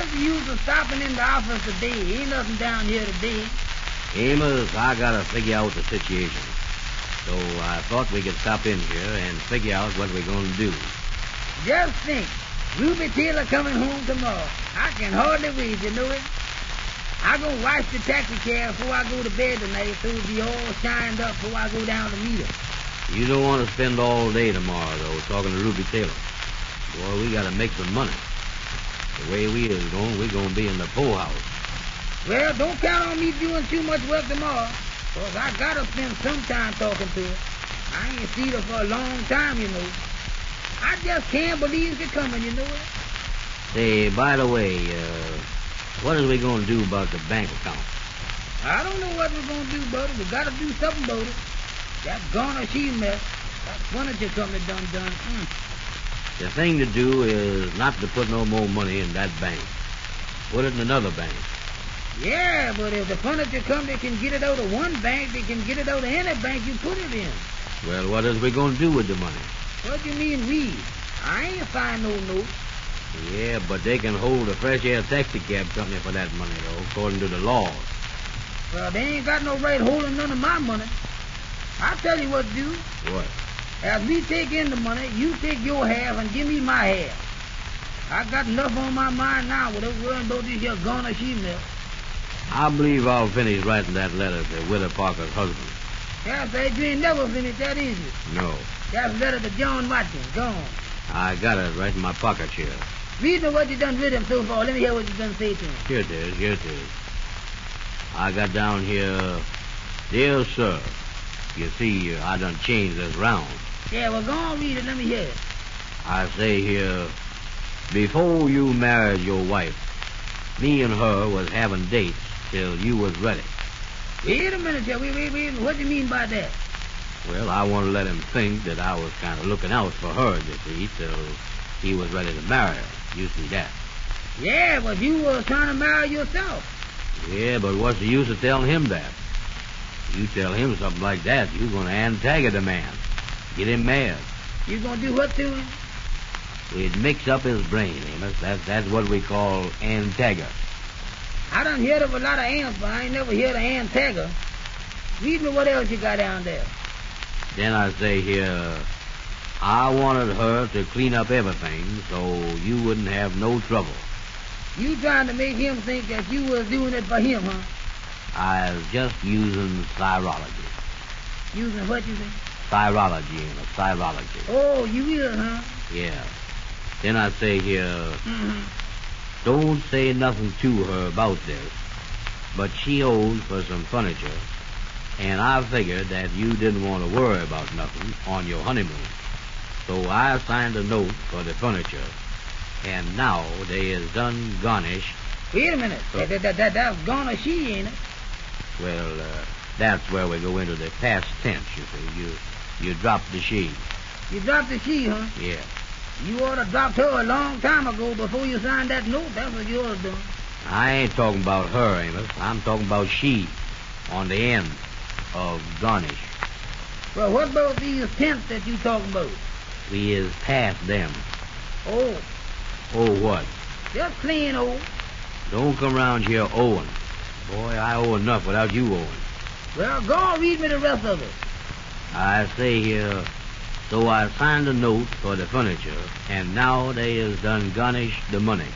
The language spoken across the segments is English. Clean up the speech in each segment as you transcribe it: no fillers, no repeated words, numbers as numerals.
Where's the use of stopping in the office today? Ain't nothing down here today. Amos, I gotta figure out the situation. So I thought we could stop in here and figure out what we're gonna do. Just think, Ruby Taylor coming home tomorrow. I can hardly wait, you know it. I gonna wash the taxi cab before I go to bed tonight so it'll be all shined up before I go down to meet her. You don't want to spend all day tomorrow, though, talking to Ruby Taylor. Boy, we gotta make some money. The way we is going, we're gonna be in the poorhouse. Well, don't count on me doing too much work tomorrow, 'cause I gotta spend some time talking to her. I ain't seen her for a long time, you know. I just can't believe she's coming, you know it. Say, by the way, what is we gonna do about the bank account? I don't know what we're gonna do about it. We gotta do something about it. That garnish mess, that furniture company done. The thing to do is not to put no more money in that bank. Put it in another bank. Yeah, but if the furniture company can get it out of one bank, they can get it out of any bank you put it in. Well, what is we gonna do with the money? What do you mean we? I ain't signed no note. Yeah, but they can hold a fresh air taxi cab company for that money, though, according to the laws. Well, they ain't got no right holding none of my money. I'll tell you what to do. What? As we take in the money, you take your half and give me my half. I got enough on my mind now without worrying about this here garnish email. I believe I'll finish writing that letter to Willa Parker's husband. Yeah, say you ain't never finished that, is it? No. That's a letter to John Watkins. Go on. I got it right in my pocket here. Read me what you done with him so far. Let me hear what you done say to him. Here it is. I got down here, dear sir. You see, I done changed this round. Yeah, well, go on, read it. Let me hear it. I say here, before you married your wife, me and her was having dates till you was ready. Wait a minute, Joe. Wait. What do you mean by that? Well, I want to let him think that I was kind of looking out for her, you see, till he was ready to marry her. You see that? Yeah, but you was trying to marry yourself. Yeah, but what's the use of telling him that? You tell him something like that, you're going to antagon the man. Get him mad. You gonna do what to him? We'd mix up his brain, Amos. That's what we call antagon. I done heard of a lot of ants, but I ain't never heard of antagger. Read me what else you got down there. Then I say here, I wanted her to clean up everything so you wouldn't have no trouble. You trying to make him think that you was doing it for him, huh? I was just using chirology. Using what you say? Chirology, Amos, chirology. Oh, you is, huh? Yeah. Then I say here, don't say nothing to her about this, but she owes for some furniture, and I figured that you didn't want to worry about nothing on your honeymoon. So I signed a note for the furniture, and now they is done garnished. Wait a minute. That's garnish, ain't it? Well, that's where we go into the past tense, you see. You drop the she. You dropped the she, huh? Yeah. You ought to dropped her a long time ago before you signed that note. That's what you ought to do. I ain't talking about her, Amos. I'm talking about she on the end of garnish. Well, what about these tents that you talking about? We is past them. Oh. Oh, what? Just plain old. Don't come around here owing. Boy, I owe enough without you owing. Well, go on, read me the rest of it. I say here, so I signed a note for the furniture, and now they is done garnish the money.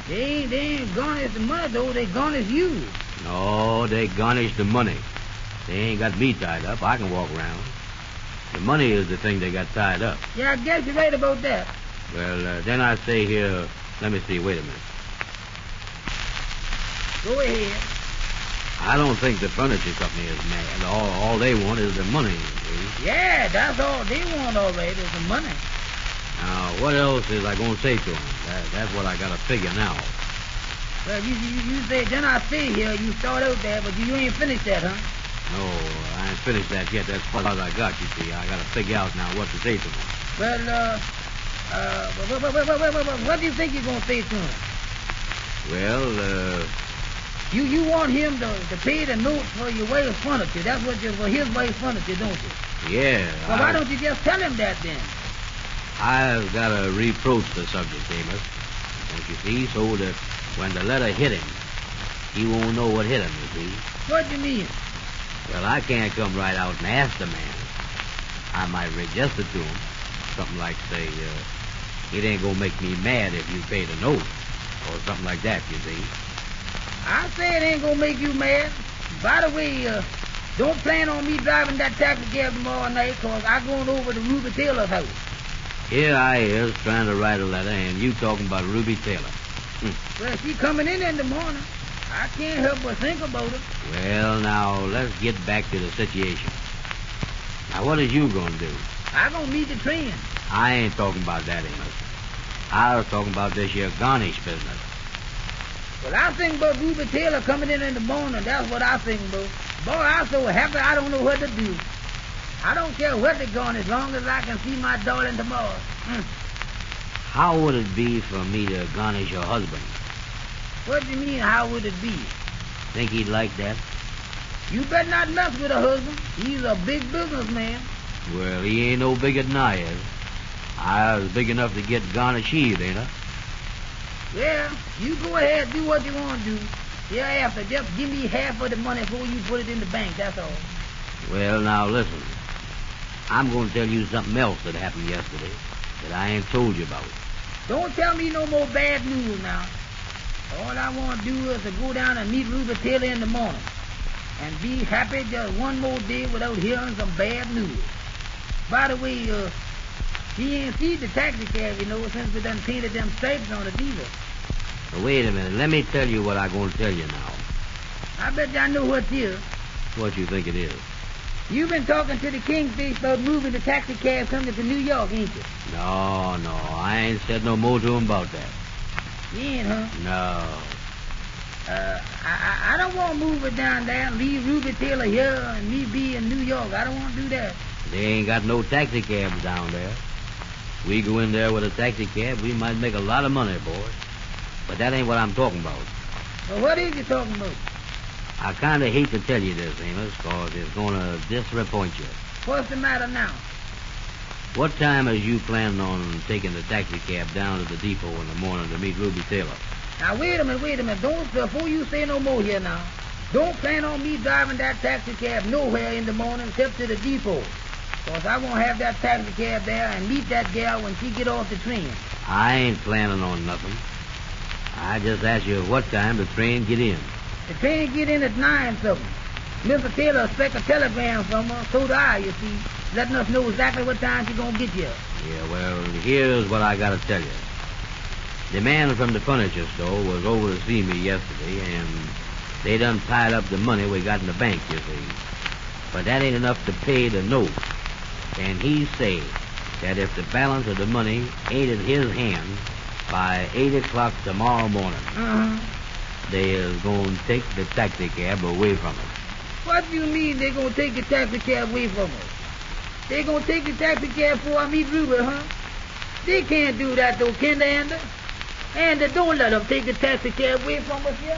They ain't garnish the money, though. They garnish you. No, they garnish the money. They ain't got me tied up. I can walk around. The money is the thing they got tied up. Yeah, I guess you're right about that. Well, then I say here, let me see, wait a minute. Go ahead. I don't think the furniture company is mad. All they want is the money. See? Yeah, that's all they want, all right, is the money. Now, what else is I going to say to them? That's what I got to figure now. Well, you say, then I stay here, you start out there, but you ain't finished that, huh? No, I ain't finished that yet. That's what I got, you see. I got to figure out now what to say to them. Well, what do you think you're going to say to him? Well, You want him to pay the note for your wife's furniture. That's what for his wife's furniture, don't you? Yeah. Well, why don't you just tell him that then? I've got to reproach the subject, Amos. Don't you see? So that when the letter hit him, he won't know what hit him, you see. What do you mean? Well, I can't come right out and ask the man. I might register to him. Something like, say, it ain't gonna make me mad if you pay the note. Or something like that, you see. I say it ain't gonna make you mad. By the way, don't plan on me driving that taxi cab tomorrow night, 'cause I going over to Ruby Taylor's house. Here I is trying to write a letter, and you talking about Ruby Taylor. Well, she coming in the morning. I can't help but think about it. Well, now, let's get back to the situation. Now, what is you gonna do? I gonna meet the train. I ain't talking about that, Amos. I was talking about this here garnish business. Well, I think about Ruby Taylor coming in the morning. That's what I think about. Boy, I'm so happy I don't know what to do. I don't care what they're going as long as I can see my darling tomorrow. How would it be for me to garnish your husband? What do you mean, how would it be? Think he'd like that? You better not mess with her husband. He's a big businessman. Well, he ain't no bigger than I is. I was big enough to get garnished, ain't I? Well, you go ahead, do what you want to do. Hereafter, just give me half of the money before you put it in the bank, that's all. Well, now, listen. I'm going to tell you something else that happened yesterday that I ain't told you about. Don't tell me no more bad news now. All I want to do is to go down and meet Ruby Taylor in the morning and be happy just one more day without hearing some bad news. By the way, she ain't seen the taxi cab, since we done painted them stripes on the diesel. Now, wait a minute. Let me tell you what I'm going to tell you now. I bet you I know what it is. What you think it is? You've been talking to the Kingfish about moving the taxi cab coming to New York, ain't you? No, I ain't said no more to him about that. You ain't, huh? No. I don't want to move it down there and leave Ruby Taylor here and me be in New York. I don't want to do that. They ain't got no taxi cabs down there. We go in there with a taxi cab, we might make a lot of money, boy. But that ain't what I'm talking about. Well, what is you talking about? I kind of hate to tell you this, Amos, 'cause it's going to disappoint you. What's the matter now? What time is you planning on taking the taxi cab down to the depot in the morning to meet Ruby Taylor? Now, wait a minute. Don't, before you say no more here now, don't plan on me driving that taxi cab nowhere in the morning except to the depot. 'Cause I won't have that taxi cab there and meet that gal when she get off the train. I ain't planning on nothing. I just asked you what time the train get in. The train get in at 9 something. Mr. Taylor expect a telegram from her, so do I, you see, letting us know exactly what time she's gonna get here. Yeah, well, here's what I gotta tell you. The man from the furniture store was over to see me yesterday, and they done tied up the money we got in the bank, you see. But that ain't enough to pay the note. And he say that if the balance of the money ain't in his hand by 8 o'clock tomorrow morning, they is going to take the taxi cab away from us. What do you mean they gonna take the taxi cab away from us? They gonna take the taxi cab before I meet Ruby, huh? They can't do that though, can they, Andy? Andy, don't let them take the taxi cab away from us here.